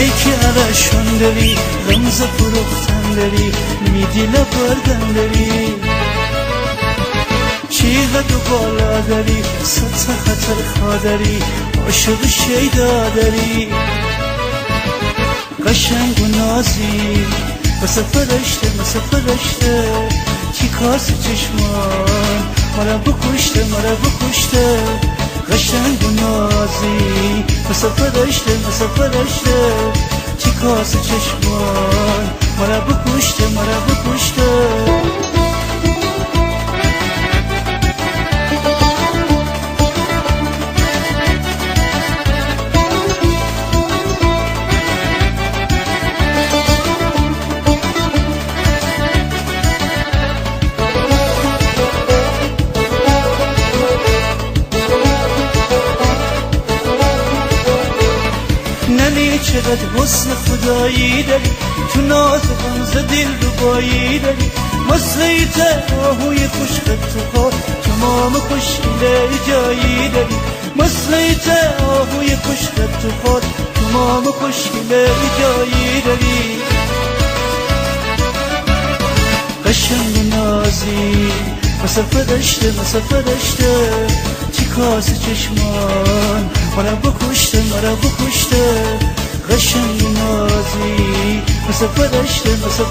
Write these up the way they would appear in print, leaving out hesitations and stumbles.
ای که عرشون داری، رمز فروختن داری، میدی لبردن داری، چیقدر بالا داری، ست خطر خادری، عاشق شیدا داری، قشنگ و نازی مثل فرشته چی کاس چشمان مرا بکشته قشنگ و نازی مثل فرشته چی کاس چشمان مرا بکشته ننی چقدر حسن خدایی داری، تو ناز غمزه دل ربایی داری، مثل آهوی خشک تو ها تمام خوشگله جایی داری، مثل آهوی خشک تو ها تمام خوشگله جایی داری، قشنگ و نازی مثل فرشته چی کاس چشمان مرا بکشته قشنگ و نازی مثل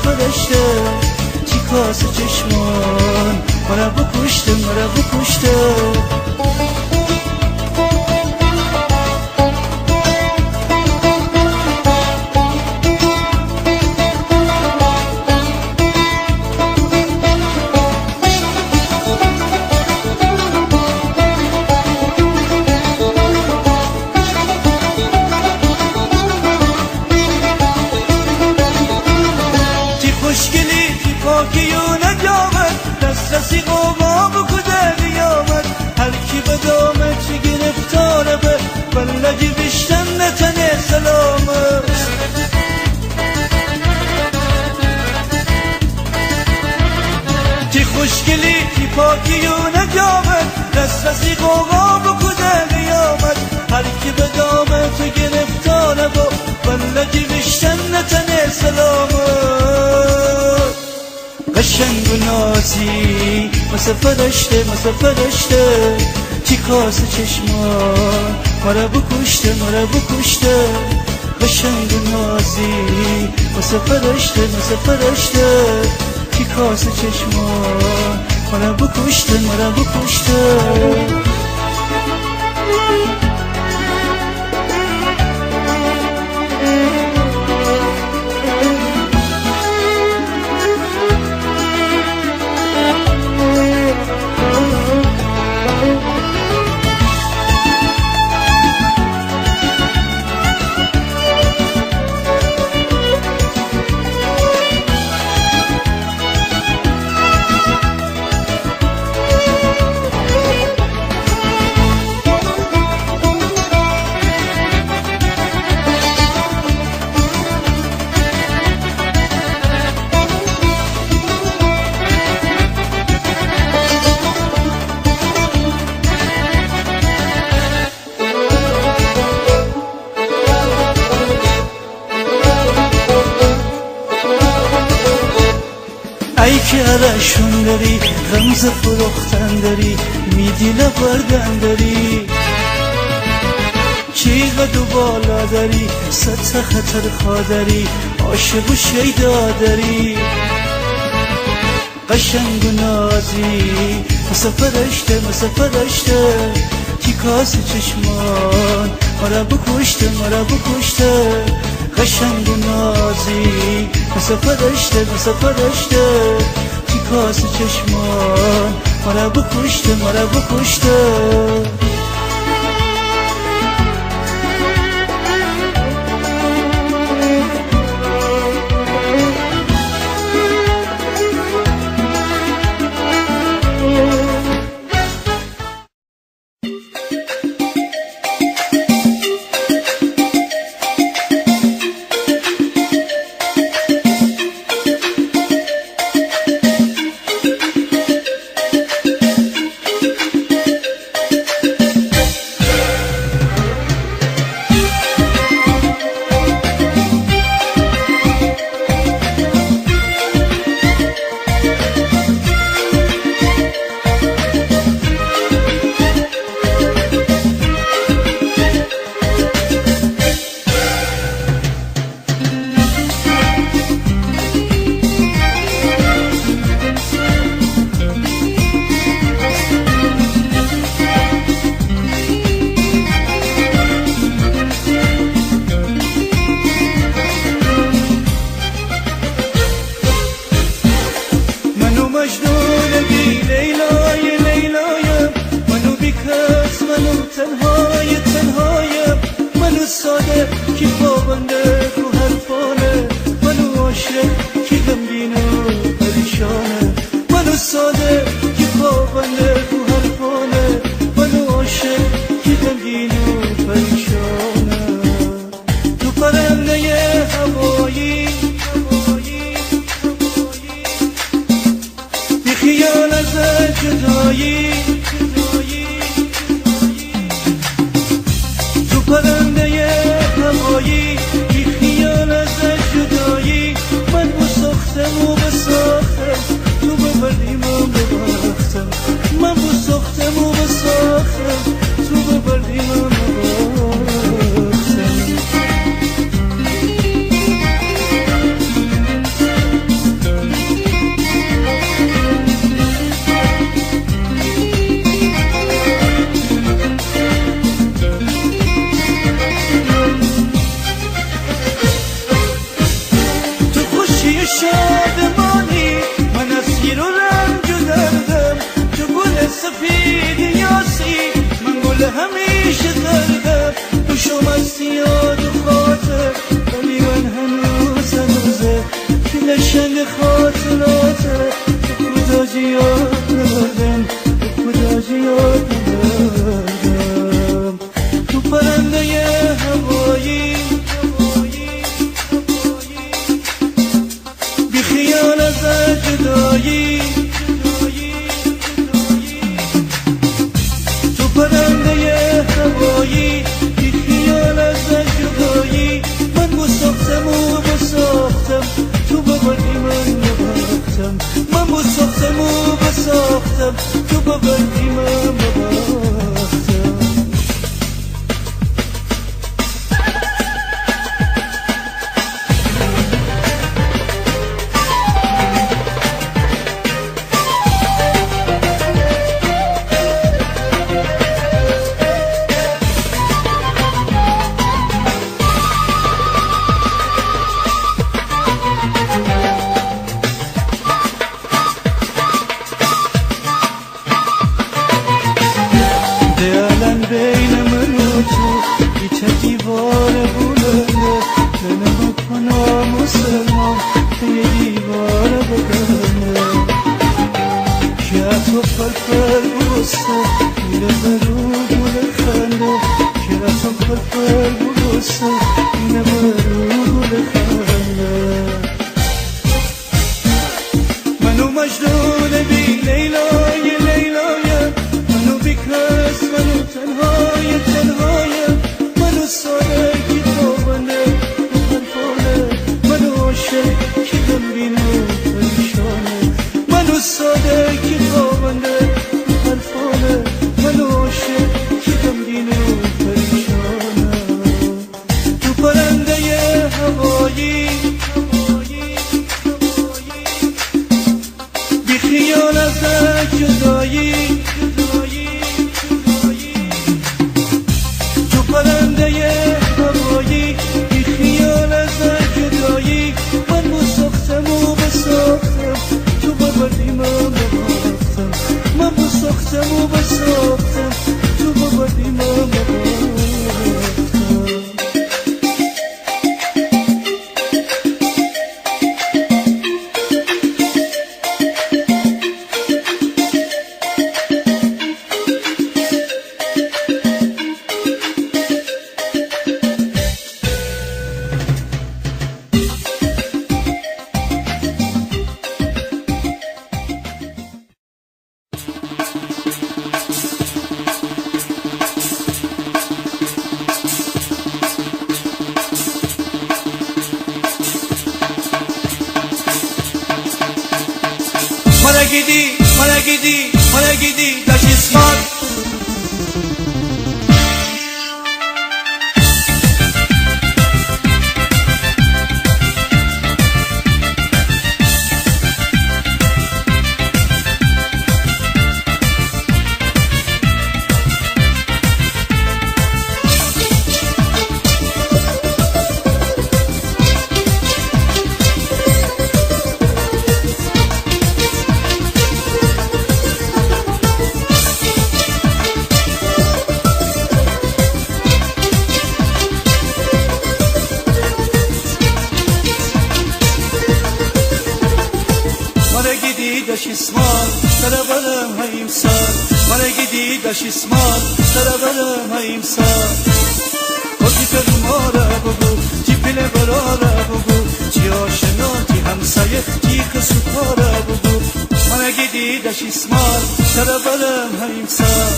فرشته چی کاس چشمان مرا بکشته پاکی و نجامت دسترسی قوما بکده قیامت هر کی به دامت گرفتاره به بلگی بیشتن نتنه سلامت تی خوشگلی تی پاکی و نجامت دسترسی قوما بکده قیامت هر کی به دامت گرفتاره به بلگی بیشتن نتنه سلامت قشنگ و نازی مثل فرشته چی کاس چشمان مرا بکشته قشنگ و نازی مثل فرشته چی کاس چشمان مرا بکشته ای که عرشون داری، رمز فروختن داری، میدی لبردن داری، چیقدر بالا داری، ست خطر خادری، عاشق و شیدا داری، قشنگ و نازی مثل فرشته چی کاس چشمان مرا بکشته قشنگ و نازی مثل فرشته چی کاس چشمان مرا بکشته جدایی تو پرنده هوایی بی خیال از جدایی من بساختم و بساختم تو ببری من بباختم من بساختم و بساختم تو ببری من شادمانی من از گیر و رنج و دردم تو گل سفید یاسی من گل همیشه زردم تو شما از یاد و خاطر ولی من هنوزه که لشنگ خاطراته تو خدا جیاد نبردم تو خدا جیاد نبردم تو پرنده هوایی خیال از جدایی تو پرنده هوایی بی خیال از جدایی من بساختم و بساختم تو ببردی من نباختم من بساختم و بساختم تو ببردی من نباختم بین من و تو بیچه دیوار بلنده دلم کنم مسلمان یه دیوار بلنده که تو پرپر بسته میره برو گل خنده که تو پرپر بسته میره برو گل خنده منو مجنون بی لیلای لیلای منو بیکس منو تنهایم منو سالکی تابنده من فاله منو عاشق که غمگین و پریشانه منو سالکی تابنده من فاله منو عاشق که غمگین و پریشانه تو پرنده هوایی بی خیال از جدایی پرنده هوایی بی خیال از جدایی من بساختم و بساختم تو ببردی من بباختم من بساختم و بساختم تو ببردی من بباختم Mala gidi, that is smart. شسمان سر برم هایم سر من گیدی داشی سمان سر برم هایم سر خودی پر مارا بگو تی پله برارا بگو تی آشنا تی همسایه تی خسو کارا بگو من گیدی داش اسمار چرا برم همسر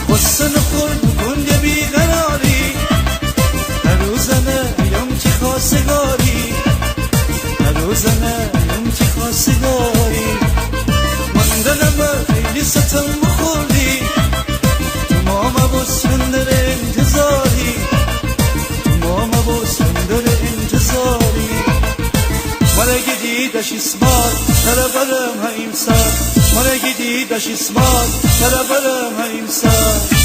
حسن خود گنده بیقراری هر روزنه یم که خواستگاری هر روزنه یم که خواستگاری مندنم خیلی ستم بخوردی تو ماما با سندر انتظاری تو ماما با سندر انتظاری مرا گدی داش اسمار چرا برم همسر مرا گدی داش اسمار چرا برم همسر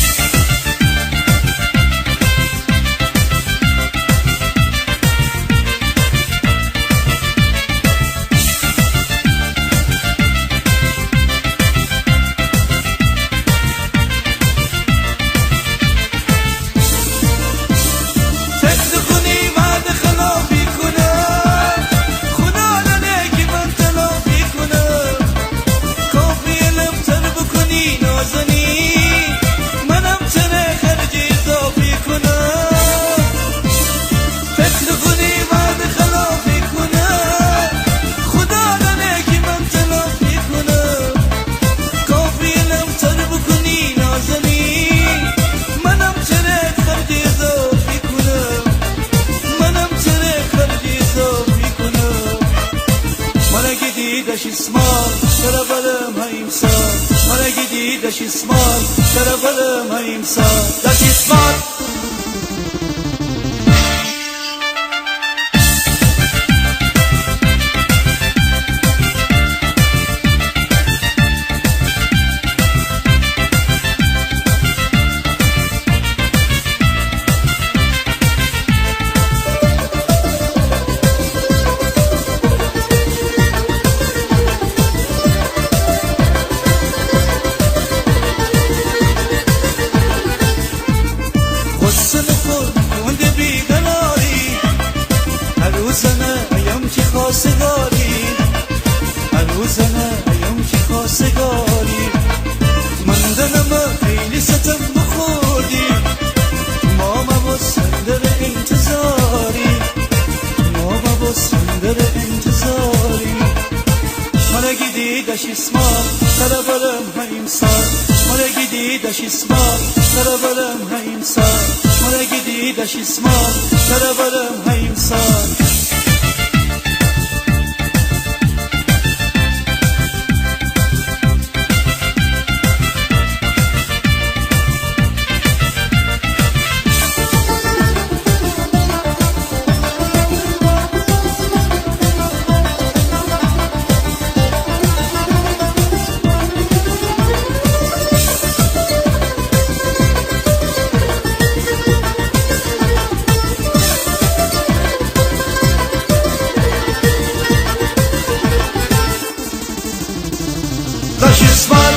داش اسمار چرا برم همسر مرا گدی داش اسمار چرا برم همسر داش اسمار خواستگاری هر روزنه یم که خواستگاری مندنم خیلی ستم بخوردی ماما با سندر انتظاری ماما با سندر انتظاری مرا گدی داش اسمار چرا برم همسر مرا گدی داش اسمار چرا برم همسر مرا گدی داش اسمار چرا برم همسر داش اسمار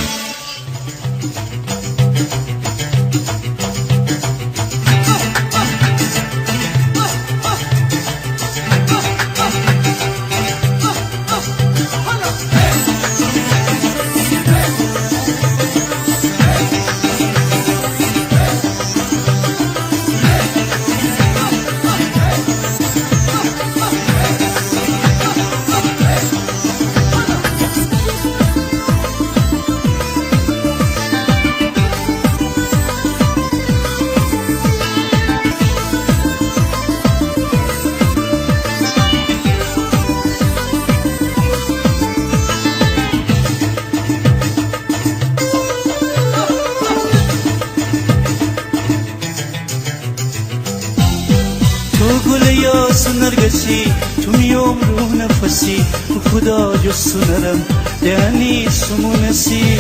گل یاس نرگسی تو میام رو نفسی خدا جستو نرم دهنی سمونسی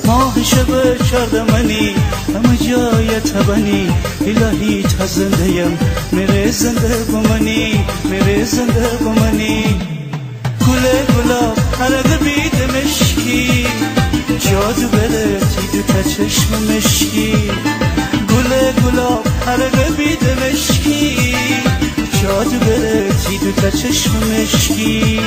ماه شب چردمنی همه جای تبنی الهی تا زندهیم میره زنده بمانی میره زنده بمانی گل گلاب حرق بید مشکی جادو بلتی دو تا چشم مشکی گل گلاب حرق بید مشکی جادو بلتی دو تا چشم مشکی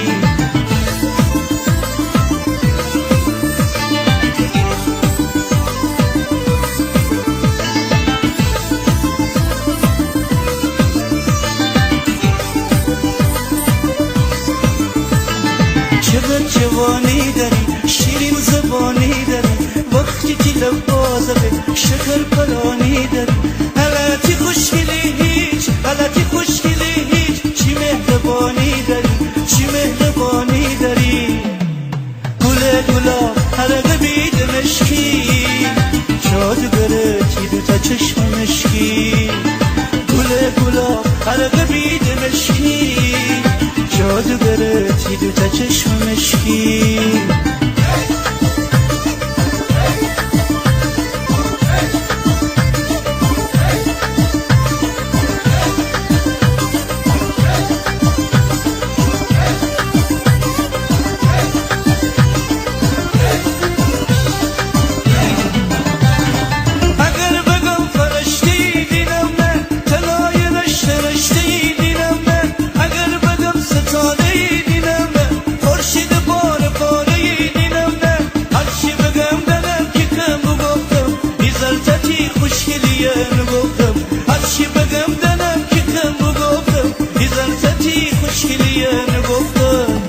چقدر جوانی داری، شیرین زبانی داری، وقتی که لب بازه شکر پرانی داری. حالتی خوشگلی هیچ، حالتی خوشگلی هیچ، چی مهربانی داری، چی مهربانی داری. گله گلا حلقه بید مشکی، جادوگرتی دوتا چشم مشکی. گله گلا حلقه بید مشکی، جادوگرتی دوتا چشم مشکی. خوشگلیه نگفتم هرچی بگم دنم که کم بگفتم بیزنستی خوشگلیه نگفتم.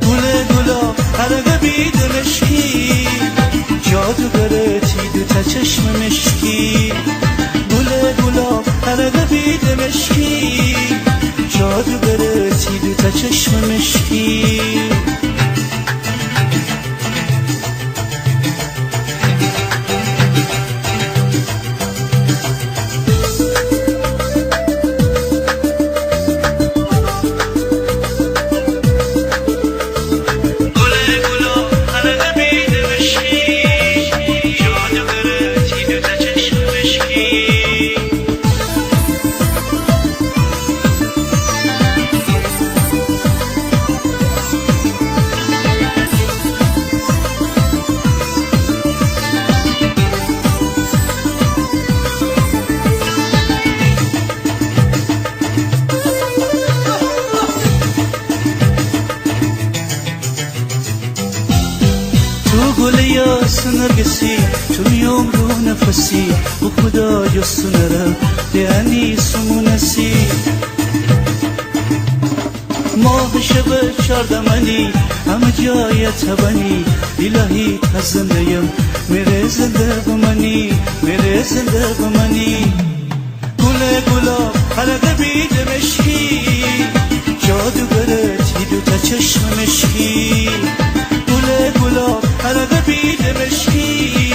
گله گلا حلقه بید مشکی، جادوگرتی دوتا چشم مشکی. گله گلا حلقه بید مشکی، جادوگرتی دوتا چشم مشکی. تو گل یاس نرگسی، تو میام رو نفسی، و خدا جست نرم دیانی سمونسی. ماه شب چاردمنی همه جای تبنی، الهی تزندهیم میره زنده بمانی، میره زنده بمانی. گله گلا حلقه بید مشکی، جادوگرتی دوتا چشم مشکی. گله گلا حلقه بید مشکی،